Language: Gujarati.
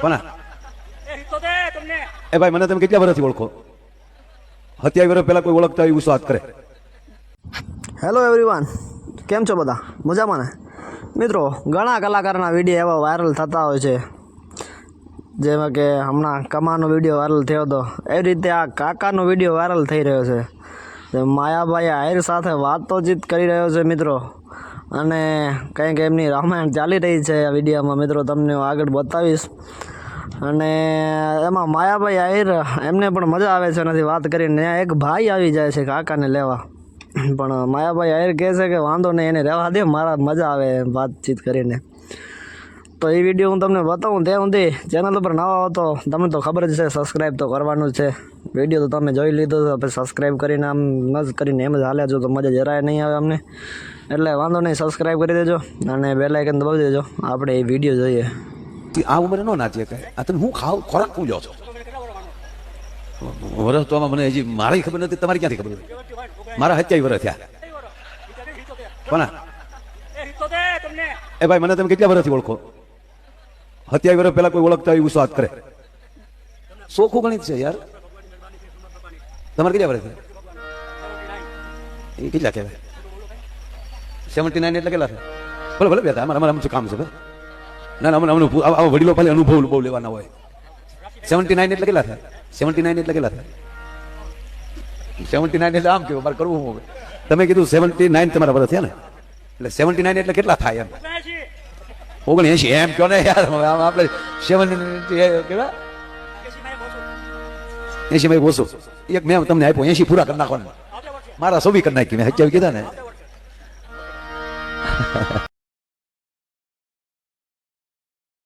કોના એ ભાઈ મને તમે કેટલા વર્ષથી ઓળખો? 27 વર્ષ પહેલા કોઈ ઓળખતા હોય એવું વાત કરે. હેલો એવરીવન, કેમ છો બધા? મજામાં ને? મિત્રો, ઘણા કલાકારના વિડીયો એવા વાયરલ થતા હોય છે, જેમાં કે હમણાં કમાનો વિડીયો વાયરલ થયો હતો, એવી રીતે આ કાકાનો વિડીયો વાયરલ થઈ રહ્યો છે. જે માયાભાઈ આહિર સાથે વાતચીત કરી રહ્યો છે મિત્રો, અને કંઈક એમની રામાયણ ચાલી રહી છે આ વિડીયોમાં મિત્રો, તમને હું આગળ બતાવીશ. અને એમાં માયાભાઈ આહિર એમને પણ મજા આવે છે એનાથી વાત કરીને. ત્યાં એક ભાઈ આવી જાય છે કાકાને લેવા, પણ માયાભાઈ આહિર કહે છે કે વાંધો નહીં, એને રહેવા દે, મારા મજા આવે વાતચીત કરીને. તો એ વિડીયો હું તમને બતાવું ત્યાં સુધી ચેનલ ઉપર નવા હો તો તમને તો ખબર જ છે, સબસ્ક્રાઈબ તો કરવાનું જ છે. વિડીયો તો તમે જોઈ લીધો તો પછી સબસ્ક્રાઈબ કરીને આમ ન જ કરીને એમ જ હાલ્યા જો તો મજા જરાય નહીં આવે અમને. એટલે વાંધો નહીં, સબસ્ક્રાઈબ કરી દેજો અને બેલ આઇકન દબાવી દેજો. આપણે એ વિડીયો જોઈએ. આ ઉંમરે નો નાચીએ કે આ તમે હું ખાવ ખોરાક હું લ્યો છો? વરસ તો આમાં મને હજી મારી ખબર નથી, તમારી ક્યાંથી ખબર? મારા 27 વર્ષ થયા. કોના એ ભાઈ મને તમે કેટલા વર્ષથી ઓળખો? 27 વર્ષ પહેલા કોઈ ઓળખતા હોય એવું વાત કરે. સોખું ગણિત છે યાર. તમારે કેટલા વર્ષ થયા? એ કેટલા કહેવાય? 79 એટલે કેટલા થાય? ભલે ભલે બેઠા, અમારે આમ કામ છે ભાઈ. ના ના, અમને આવા વડીલો ખાલી અનુભવ બહુ લેવાના હોય. 79 એટલે કેટલા થાય? 79 એટલે કેટલા થાય? 79 એટલે આમ કેવું મારે કરવું હું? તમે કીધું 79 તમારા વર્ષ થયા ને, એટલે 79 એટલે કેટલા થાય એમ? 79 એમ કહો ને યાર. આપણે 70 કેવા 80 માં ઓછું એક મેં તમને આપ્યો, 80 પૂરા કરી નાખવાના. મારા 24 કરી નાખી મેં 27 કીધા ને.